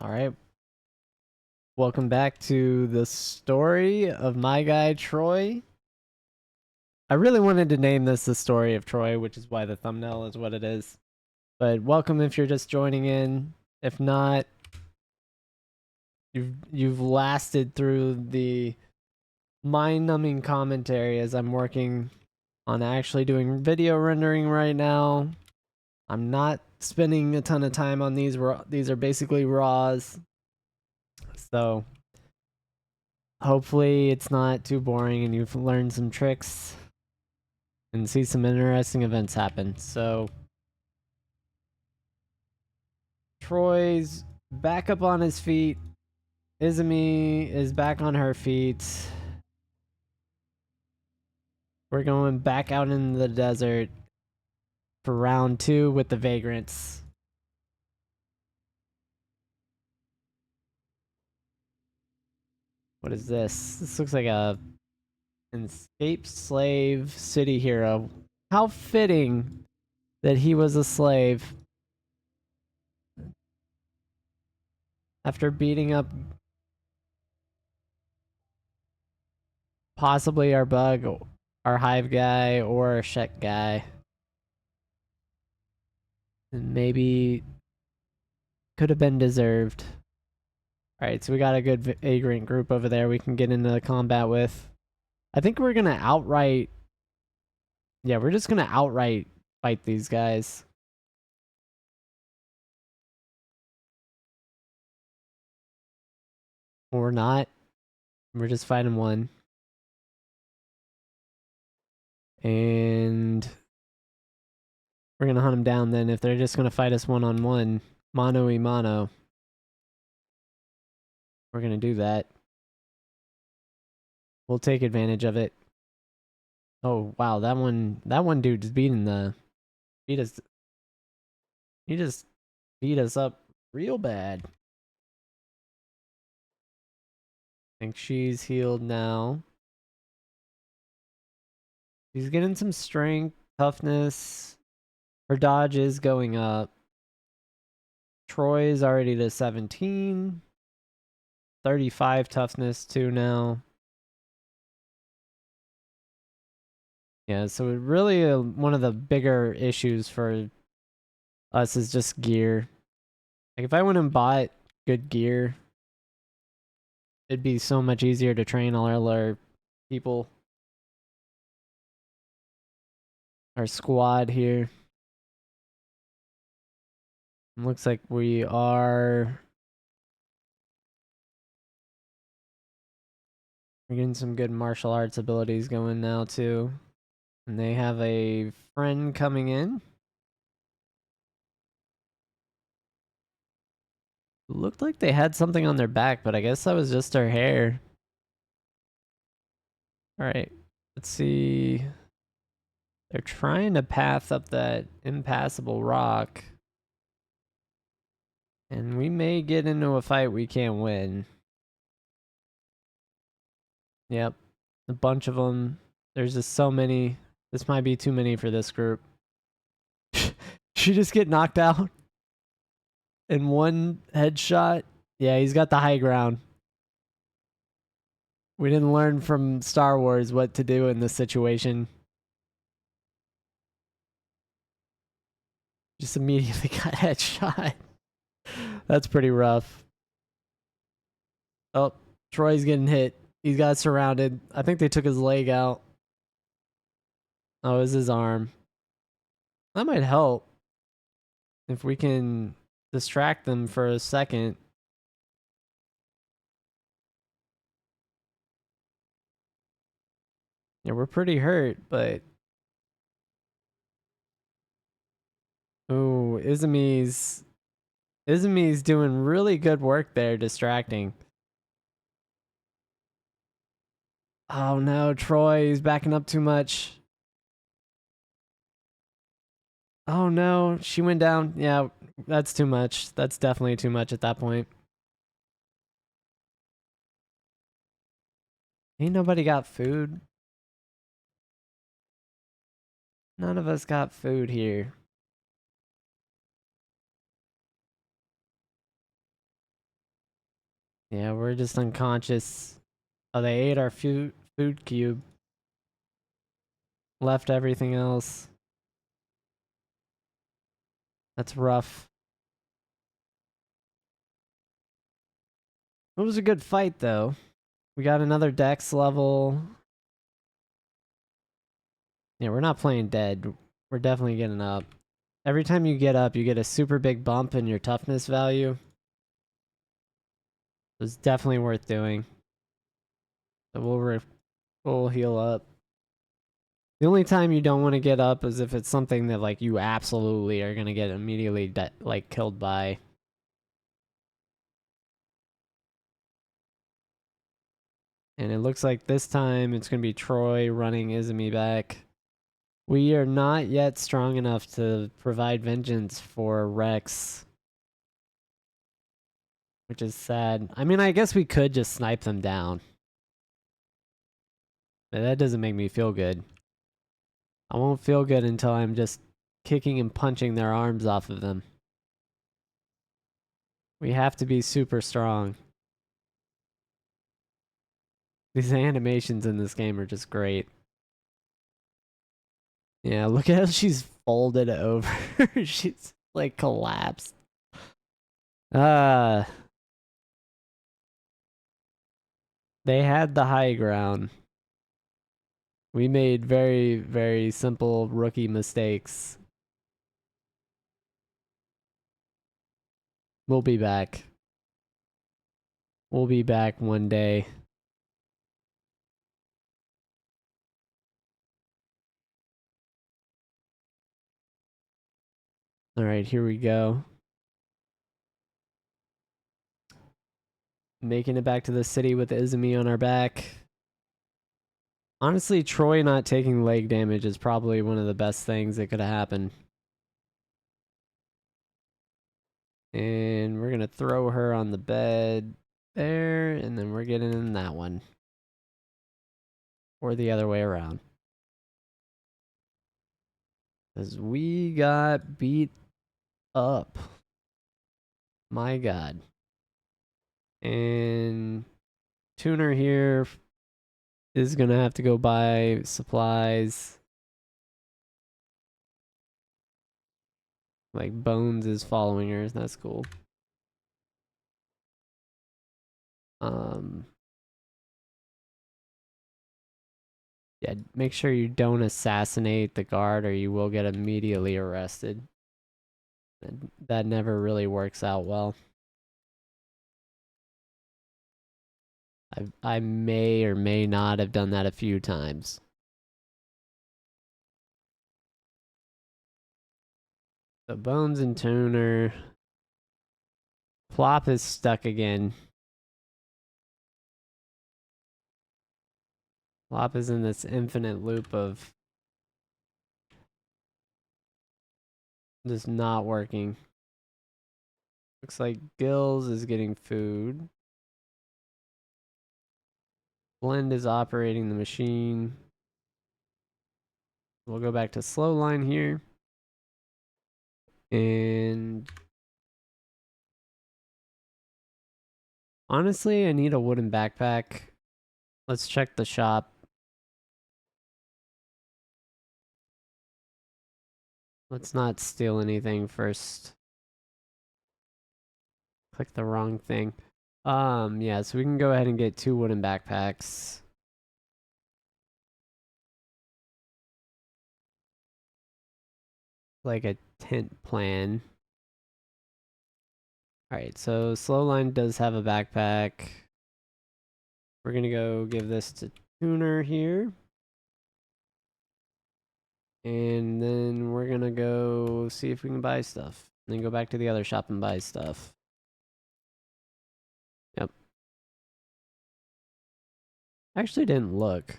All right. Welcome back to the story of my guy Troy. I really wanted to name this the story of Troy, which is why the thumbnail is what it is. But welcome if you're just joining in. If not, you've lasted through the mind-numbing commentary as I'm working on actually doing video rendering right now. I'm not spending a ton of time on these. These are basically raws. So hopefully it's not too boring and you've learned some tricks and see some interesting events happen. So Troy's back up on his feet. Izumi is back on her feet. We're going back out in the desert for round 2 with the vagrants. What is this? This looks like a escaped slave city hero. How fitting that he was a slave after beating up possibly our bug, our hive guy, or our Shek guy. And maybe could have been deserved. Alright, so we got a good vagrant group over there we can get into the combat with. I think we're gonna outright... Yeah, we're just gonna outright fight these guys. Or not. We're just fighting one. And... we're gonna hunt them down then if they're just gonna fight us one-on-one. Mano-y-mano. We're gonna do that. We'll take advantage of it. Oh, wow, that one dude's beating the... He just beat us up real bad. I think she's healed now. She's getting some strength, toughness. Her dodge is going up. Troy's already to 17. 35 toughness too now. Yeah, so really one of the bigger issues for us is just gear. Like if I went and bought good gear, it'd be so much easier to train all our people. Our squad here. Looks like we are... We're getting some good martial arts abilities going now too. And they have a friend coming in. Looked like they had something on their back, but I guess that was just their hair. Alright, let's see. They're trying to path up that impassable rock. And we may get into a fight we can't win. Yep, a bunch of them. There's just so many. This might be too many for this group. She just get knocked out in one headshot. Yeah, he's got the high ground. We didn't learn from Star Wars what to do in this situation. Just immediately got headshot. That's pretty rough. Oh, Troy's getting hit. He's got surrounded. I think they took his leg out. Oh, it was his arm. That might help. If we can distract them for a second. Yeah, we're pretty hurt, but... Ooh, Izumi's doing really good work there, distracting. Oh no, Troy is backing up too much. Oh no, she went down. Yeah, that's too much. That's definitely too much at that point. Ain't nobody got food. None of us got food here. Yeah, we're just unconscious. Oh, they ate our food cube. Left everything else. That's rough. It was a good fight, though. We got another dex level. Yeah, we're not playing dead. We're definitely getting up. Every time you get up, you get a super big bump in your toughness value. It was definitely worth doing. So we'll heal up. The only time you don't want to get up is if it's something that like you absolutely are gonna get immediately like killed by. And it looks like this time it's gonna be Troy running Izumi back. We are not yet strong enough to provide vengeance for Rex, which is sad. I mean, I guess we could just snipe them down. But that doesn't make me feel good. I won't feel good until I'm just kicking and punching their arms off of them. We have to be super strong. These animations in this game are just great. Yeah, look at how she's folded over. She's like collapsed. Uh, they had the high ground. We made very, very simple rookie mistakes. We'll be back. We'll be back one day. All right, here we go. Making it back to the city with Izumi on our back. Honestly, Troy not taking leg damage is probably one of the best things that could have happened. And we're going to throw her on the bed there, and then we're getting in that one. Or the other way around. Because we got beat up. My God. And Tuner here is going to have to go buy supplies. Like Bones is following her. That's cool. Yeah, make sure you don't assassinate the guard or you will get immediately arrested. That never really works out well. I may or may not have done that a few times. So Bones and Tuner. Plop is stuck again. Plop is in this infinite loop of just not working. Looks like Gills is getting food. Blend is operating the machine. We'll go back to slow line here. And honestly, I need a wooden backpack. Let's check the shop. Let's not steal anything first. Click the wrong thing. Yeah, so we can go ahead and get 2 wooden backpacks. Like a tent plan. Alright, so Slowline does have a backpack. We're gonna go give this to Tuner here. And then we're gonna go see if we can buy stuff. And then go back to the other shop and buy stuff. Yep. Actually didn't look.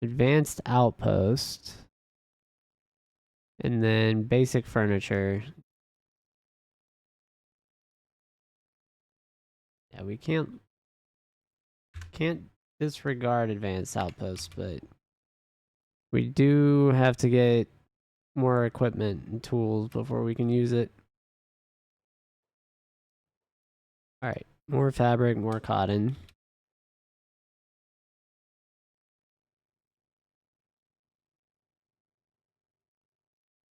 Advanced outpost. And then basic furniture. Yeah, we can't disregard advanced outposts, but we do have to get more equipment and tools before we can use it. Alright, more fabric, more cotton.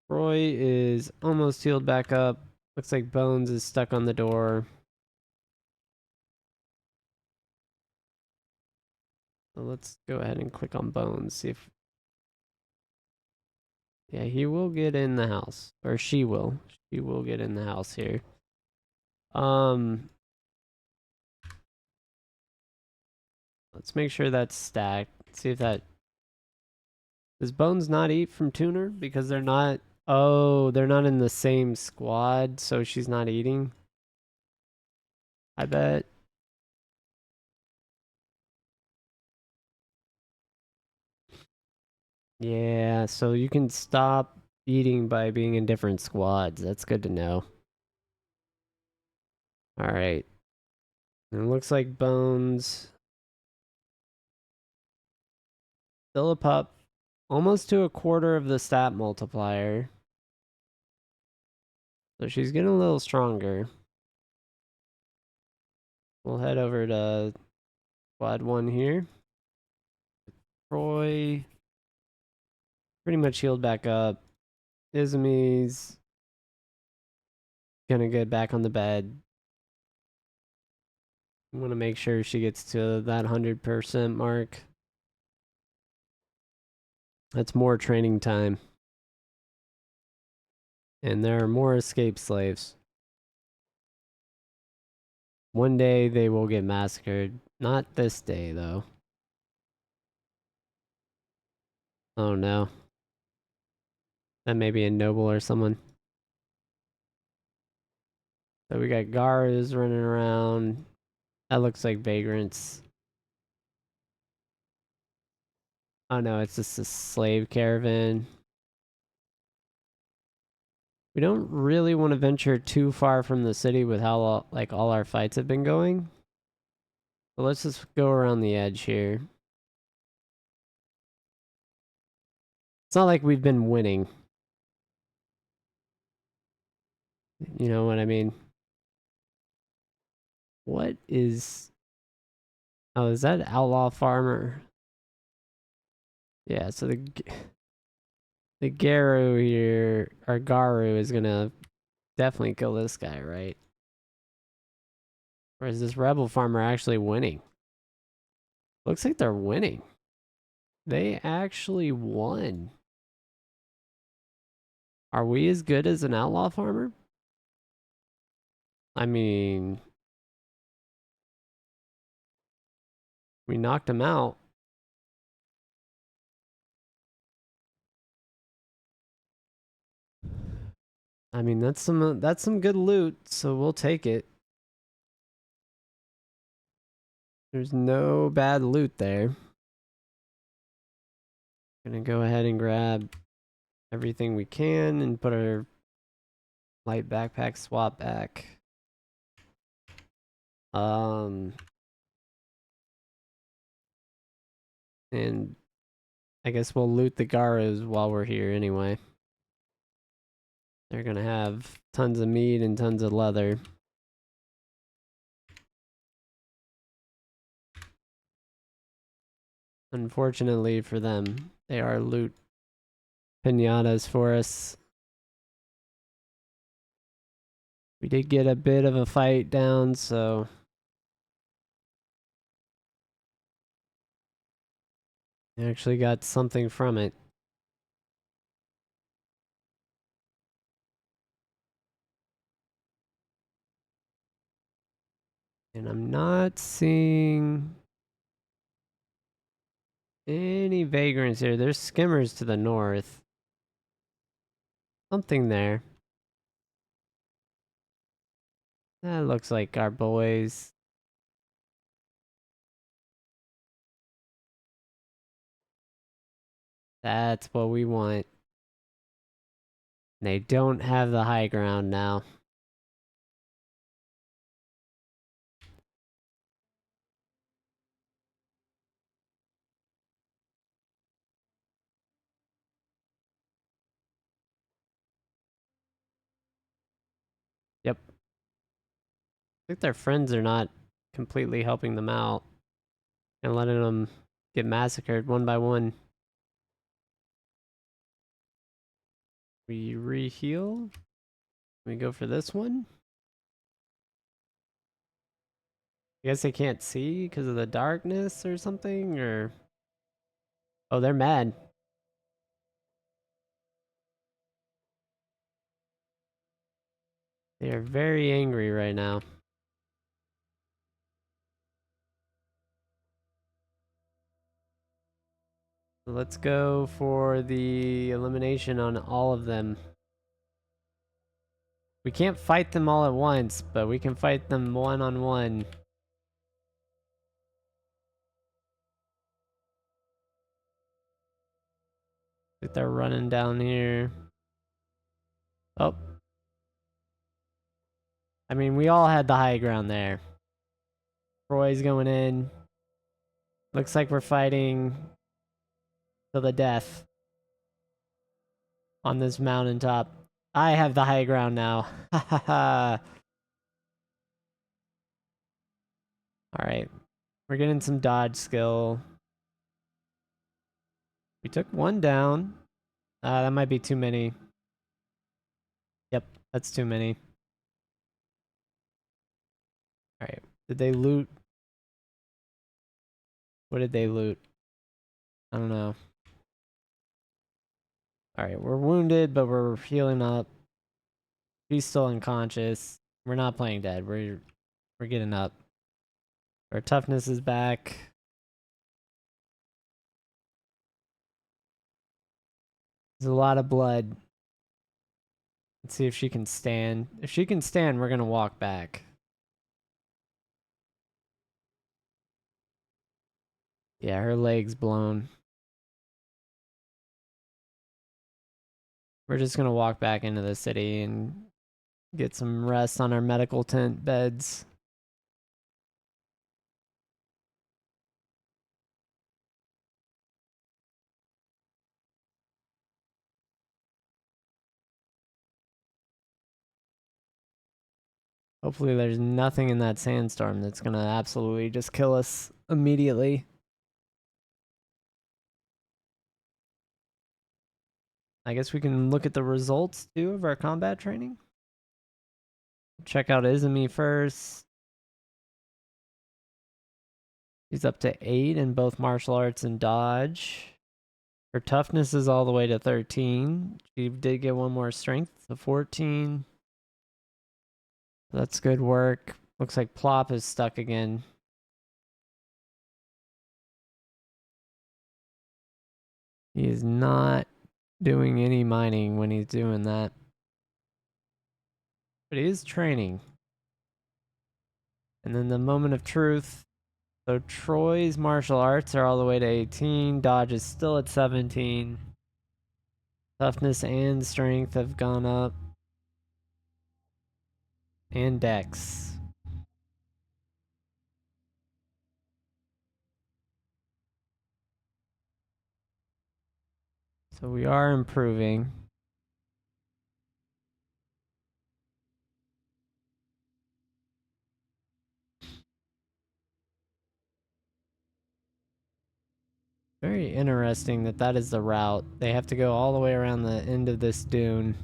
Roy is almost healed back up. Looks like Bones is stuck on the door. So let's go ahead and click on Bones, see if... Yeah, he will get in the house. Or she will. She will get in the house here. Let's make sure that's stacked. See if that... Does Bones not eat from Tuner? Because they're not... Oh, they're not in the same squad, so she's not eating? I bet. Yeah, so you can stop eating by being in different squads. That's good to know. Alright. It looks like Bones... Still a pup. Almost to a quarter of the stat multiplier. So she's getting a little stronger. We'll head over to squad 1 here. Troy. Pretty much healed back up. Izumi's gonna get back on the bed. I want to make sure she gets to that 100% mark. That's more training time. And there are more escape slaves. One day they will get massacred. Not this day, though. Oh no. That may be a noble or someone. So we got Garus running around. That looks like vagrants. Oh no, it's just a slave caravan. We don't really want to venture too far from the city with how all our fights have been going. But let's just go around the edge here. It's not like we've been winning. You know what I mean? What is... Oh, is that Outlaw Farmer? Yeah, so the Garu here, or Garu, is gonna definitely kill this guy, right? Or is this Rebel Farmer actually winning? Looks like they're winning. They actually won. Are we as good as an Outlaw Farmer? I mean, we knocked him out. I mean, that's some good loot, so we'll take it. There's no bad loot there. Gonna go ahead and grab everything we can and put our light backpack swap back. And I guess we'll loot the Garas while we're here anyway. They're gonna have tons of meat and tons of leather. Unfortunately for them, they are loot pinatas for us. We did get a bit of a fight down, so we actually got something from it. And I'm not seeing any vagrants here. There's skimmers to the north. Something there. That looks like our boys. That's what we want. They don't have the high ground now. Yep. think their friends are not completely helping them out and letting them get massacred one by one. We re-heal. We go for this one. I guess they can't see because of the darkness or something, or... Oh, they're mad. They are very angry right now. So let's go for the elimination on all of them. We can't fight them all at once, but we can fight them one-on-one. I think they're running down here. Oh. I mean, we all had the high ground there. Troy's going in. Looks like we're fighting to the death on this mountaintop. I have the high ground now. Ha ha ha. Alright. We're getting some dodge skill. We took one down. That might be too many. Yep, that's too many. Alright. Did they loot? What did they loot? I don't know. Alright, we're wounded, but we're healing up. He's still unconscious. We're not playing dead. We're getting up. Our toughness is back. There's a lot of blood. Let's see if she can stand. If she can stand, we're gonna walk back. Yeah, her leg's blown. We're just gonna walk back into the city and get some rest on our medical tent beds. Hopefully there's nothing in that sandstorm that's gonna absolutely just kill us immediately. I guess we can look at the results too of our combat training. Check out Izumi first. He's up to 8 in both martial arts and dodge. Her toughness is all the way to 13. She did get one more strength, so 14. That's good work. Looks like Plop is stuck again. He is not doing any mining when he's doing that. But he is training. And then the moment of truth. So Troy's martial arts are all the way to 18. Dodge is still at 17. Toughness and strength have gone up. And dex. So we are improving. Very interesting that that is the route. They have to go all the way around the end of this dune.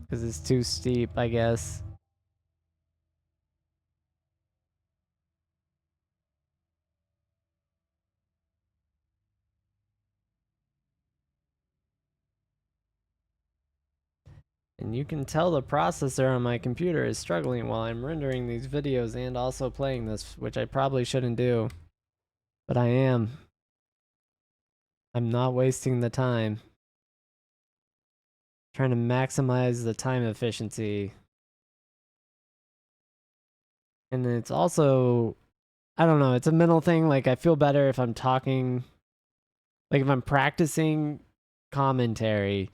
Because it's too steep, I guess. And you can tell the processor on my computer is struggling while I'm rendering these videos and also playing this, which I probably shouldn't do. But I am. I'm not wasting the time. Trying to maximize the time efficiency. And it's also, I don't know, it's a mental thing. Like, I feel better if I'm talking, like, if I'm practicing commentary,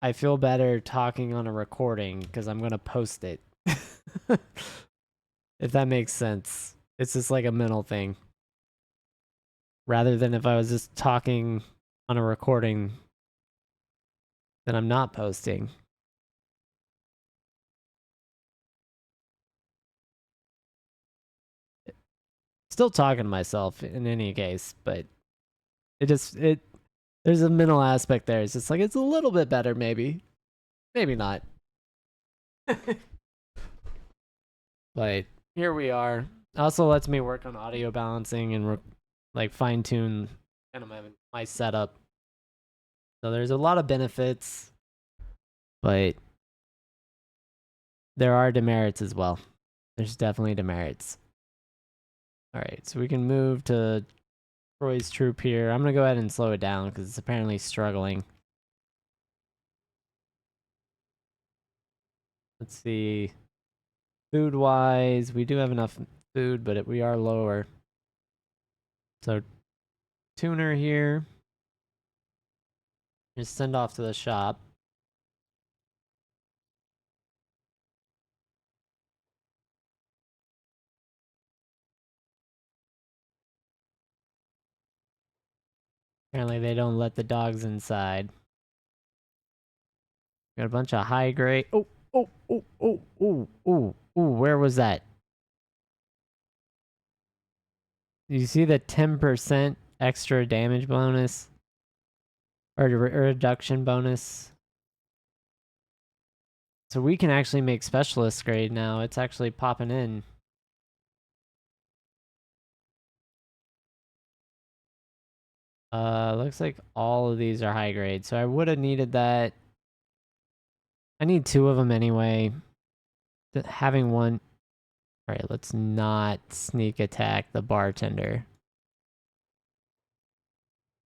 I feel better talking on a recording because I'm going to post it. If that makes sense. It's just like a mental thing. Rather than if I was just talking on a recording that I'm not posting. Still talking to myself in any case, but it there's a mental aspect there. It's just like it's a little bit better, maybe not. But here we are. Also lets me work on audio balancing and like fine tune kind of my setup. So there's a lot of benefits, but there are demerits as well. There's definitely demerits. All right, so we can move to Troy's troop here. I'm gonna go ahead and slow it down because it's apparently struggling. Let's see. Food wise, we do have enough food, but we are lower. So tuner here. Just send off to the shop. Apparently they don't let the dogs inside. Got a bunch of high grade. Where was that? You see the 10% extra damage bonus? Or reduction bonus? So we can actually make specialist grade now. It's actually popping in. Looks like all of these are high grade. So I would have needed that. I need 2 of them anyway. Having one. All right, let's not sneak attack the bartender.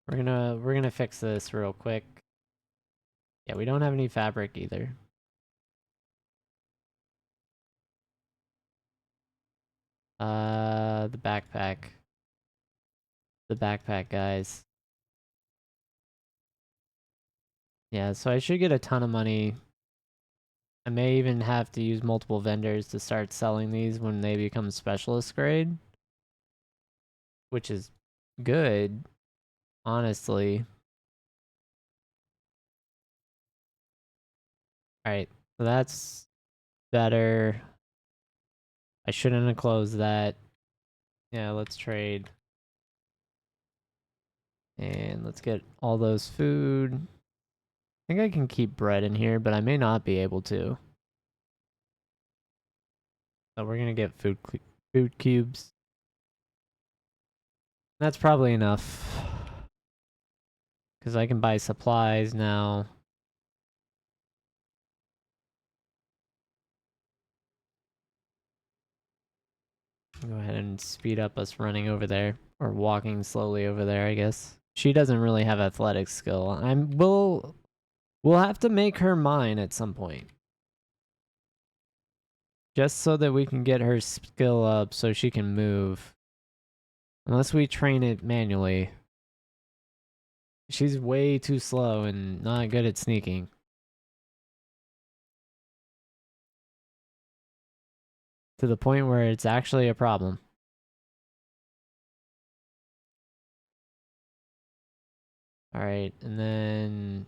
We're gonna fix this real quick. Yeah, we don't have any fabric either. The backpack. The backpack, guys. Yeah, so I should get a ton of money. I may even have to use multiple vendors to start selling these when they become specialist grade. Which is good, honestly. Alright, so that's better. I shouldn't have closed that. Yeah, let's trade. And let's get all those food. I think I can keep bread in here, but I may not be able to. So we're gonna get food cubes. That's probably enough. Because I can buy supplies now. Go ahead and speed up us running over there. Or walking slowly over there, I guess. She doesn't really have athletic skill. We'll have to make her mine at some point. Just so that we can get her skill up so she can move. Unless we train it manually. She's way too slow and not good at sneaking. To the point where it's actually a problem. Alright, and then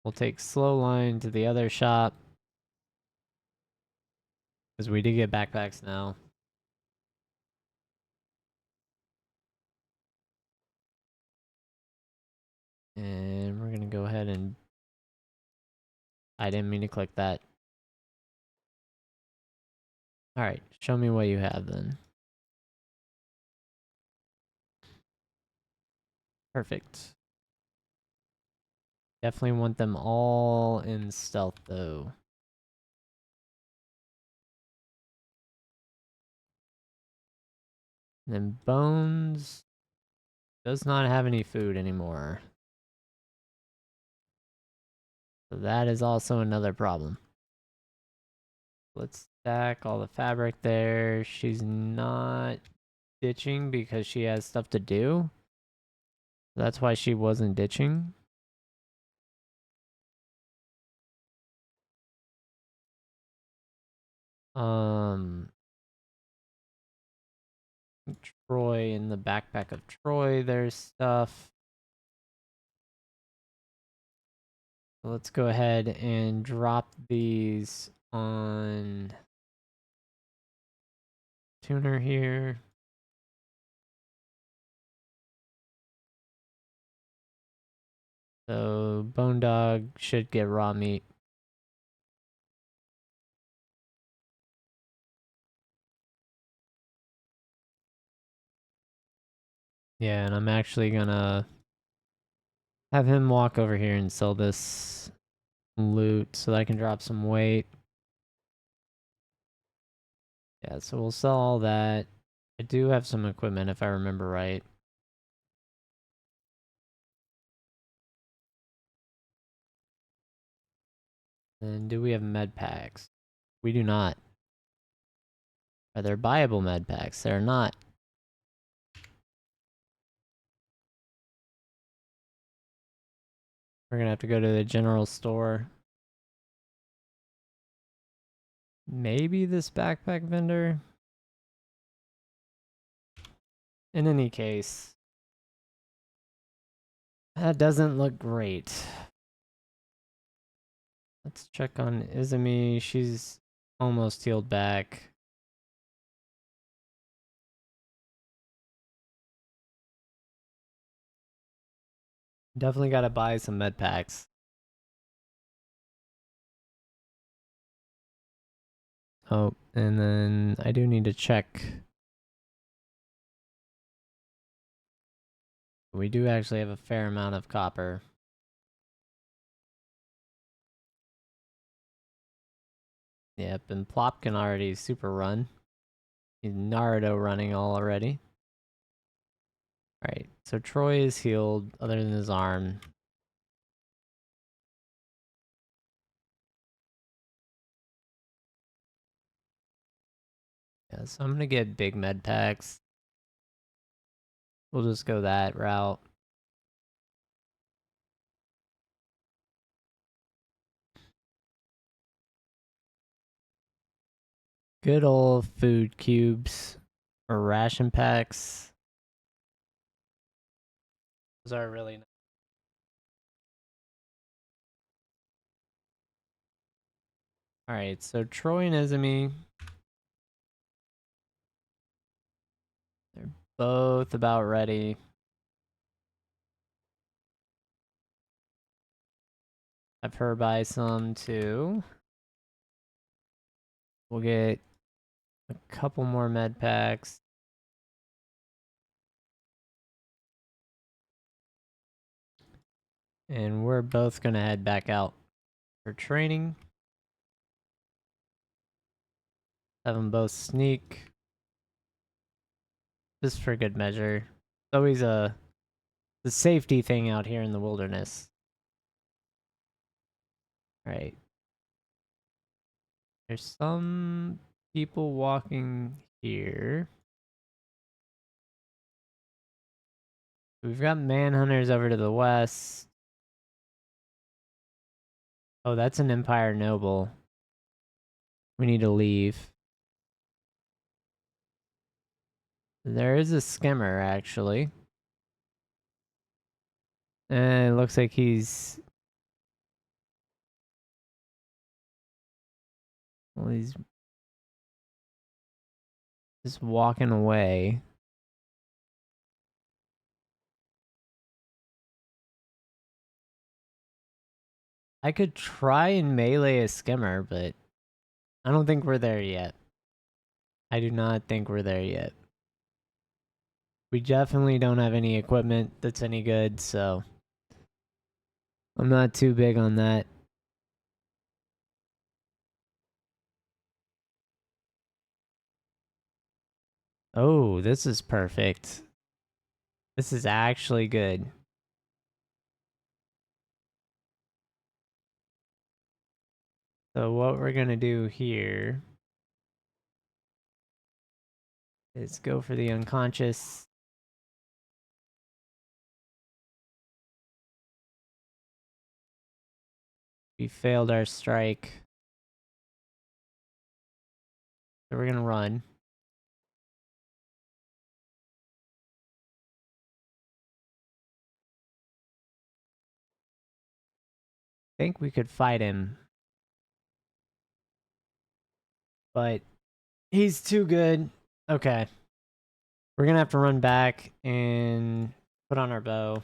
we'll take slow line to the other shop. Because we did get backpacks now. And we're gonna go ahead and... I didn't mean to click that. Alright, show me what you have then. Perfect. Definitely want them all in stealth though. And then Bones does not have any food anymore. So that is also another problem. Let's stack all the fabric there. She's not ditching because she has stuff to do. That's why she wasn't ditching. Troy, in the backpack of Troy, there's stuff. So let's go ahead and drop these on tuner here. So Bone Dog should get raw meat. Yeah, and I'm actually gonna have him walk over here and sell this loot so that I can drop some weight. Yeah, so we'll sell all that. I do have some equipment if I remember right. And do we have med packs? We do not. Are there buyable med packs? They're not. We're gonna have to go to the general store. Maybe this backpack vendor? In any case, that doesn't look great. Let's check on Izumi. She's almost healed back. Definitely gotta buy some med packs. Oh, and then I do need to check. We do actually have a fair amount of copper. Yep, and Plop can already super run. He's Naruto running already. Alright, so Troy is healed other than his arm. Yeah, so I'm gonna get big med packs. We'll just go that route. Good old food cubes or ration packs. Those are really nice. Alright, so Troy and Izumi. They're both about ready. Have her buy some too. We'll get a couple more med packs. And we're both gonna head back out for training. Have them both sneak. Just for good measure. It's always the safety thing out here in the wilderness. Alright. There's some people walking here. We've got manhunters over to the west. Oh, that's an Empire Noble. We need to leave. There is a skimmer, actually. And it looks like he's... Well, he's just walking away. I could try and melee a skimmer, but I don't think we're there yet. I do not think we're there yet. We definitely don't have any equipment that's any good, so I'm not too big on that. Oh, this is perfect. This is actually good. So what we're gonna do here is go for the unconscious. We failed our strike. So we're gonna run. I think we could fight him. But he's too good. Okay. We're gonna have to run back and put on our bow.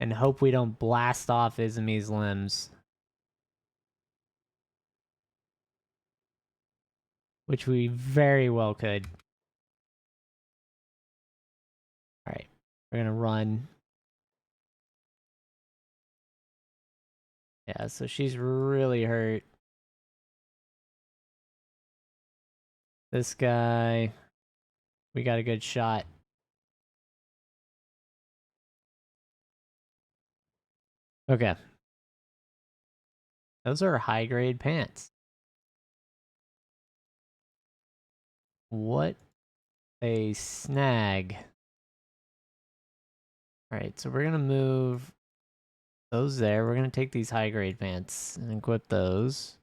and hope we don't blast off Izumi's limbs. Which we very well could. Alright, we're gonna run. Yeah, so she's really hurt. This guy, we got a good shot. Okay. Those are high grade pants. What a snag. Alright, so we're gonna move those there. We're gonna take these high grade pants and equip those.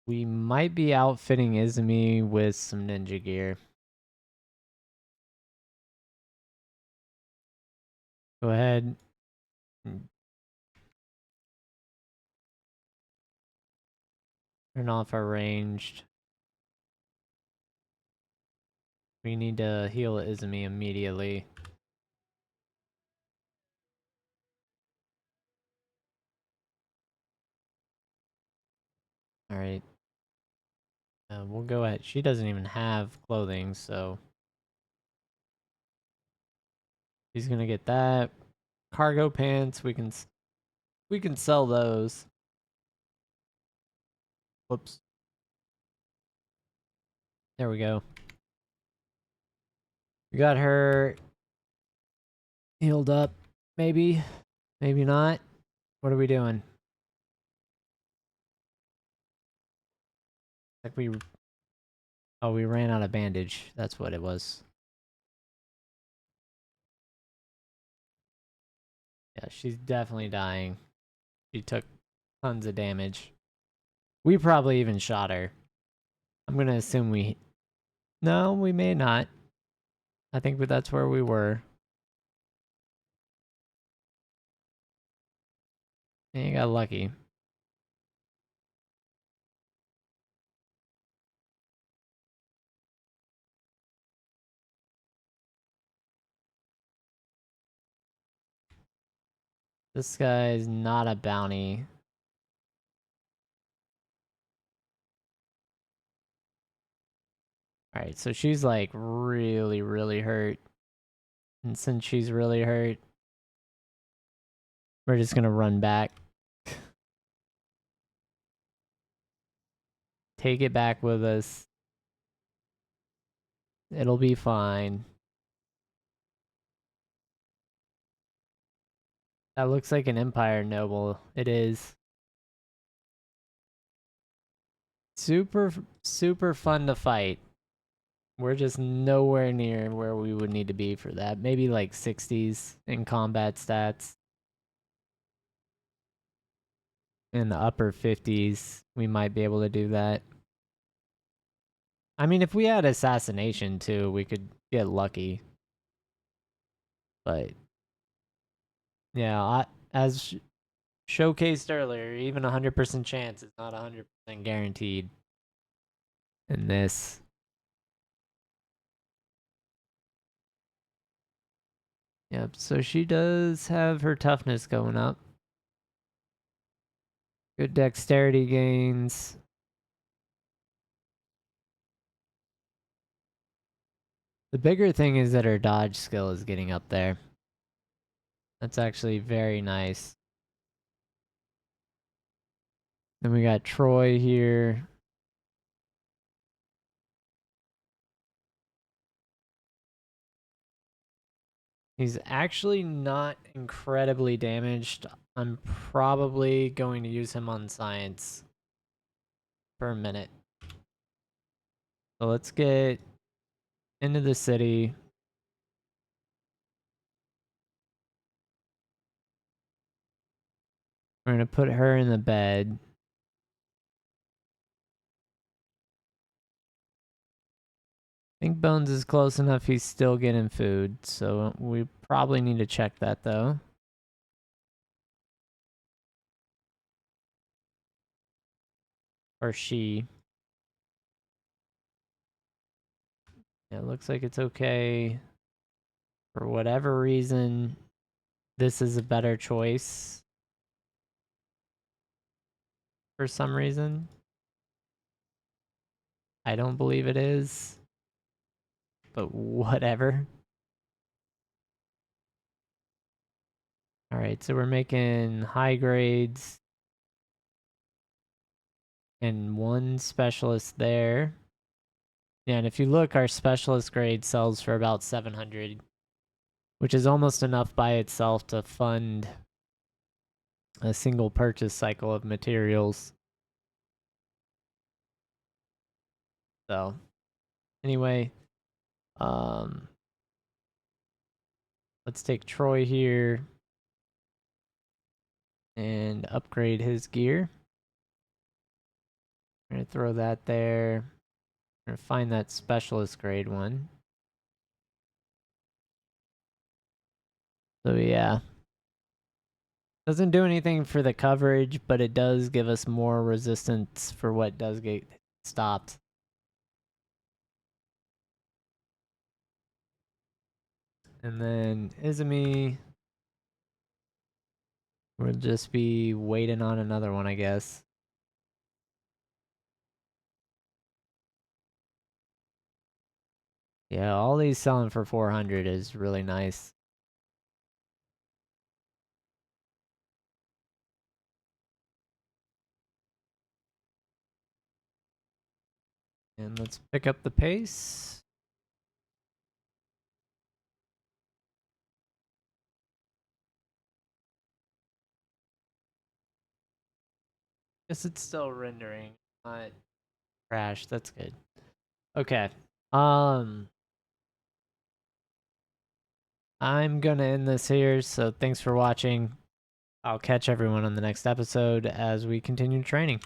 We might be outfitting Izumi with some ninja gear. Go ahead. Turn off our ranged. We need to heal Izumi immediately. Alright. We'll go ahead. She doesn't even have clothing, so she's gonna get that. Cargo pants, we can sell those. Whoops. There we go. We got her healed up. Maybe. Maybe not. What are we doing? Like we... Oh, we ran out of bandage. That's what it was. Yeah, she's definitely dying. She took tons of damage. We probably even shot her. I'm gonna assume we... No, we may not. I think that's where we were. And you got lucky. This guy's not a bounty. Alright, so she's like really, really hurt. And since she's really hurt, we're just gonna run back. Take it back with us. It'll be fine. That looks like an Empire noble. It is. Super, super fun to fight. We're just nowhere near where we would need to be for that. Maybe like 60s in combat stats. In the upper 50s, we might be able to do that. I mean, if we had assassination too, we could get lucky. But yeah, as showcased earlier, even 100% chance is not 100% guaranteed in this. Yep, so she does have her toughness going up. Good dexterity gains. The bigger thing is that her dodge skill is getting up there. That's actually very nice. Then we got Troy here. He's actually not incredibly damaged. I'm probably going to use him on science for a minute. So let's get into the city. We're going to put her in the bed. I think Bones is close enough. He's still getting food. So we probably need to check that though. Or she. Yeah, it looks like it's okay. For whatever reason, this is a better choice for some reason. I don't believe it is, but whatever. All right, so we're making high grades and one specialist there. Yeah, and if you look, our specialist grade sells for about 700, which is almost enough by itself to fund a single purchase cycle of materials. So, anyway, um, let's take Troy here and upgrade his gear. I'm gonna throw that there. I'm gonna find that specialist grade one. So yeah, doesn't do anything for the coverage, but it does give us more resistance for what does get stopped. And then Izumi, we'll just be waiting on another one, I guess. Yeah, all these selling for 400 is really nice. And let's pick up the pace. Guess it's still rendering, not crashed. That's good. Okay. I'm gonna end this here, so thanks for watching. I'll catch everyone on the next episode as we continue training.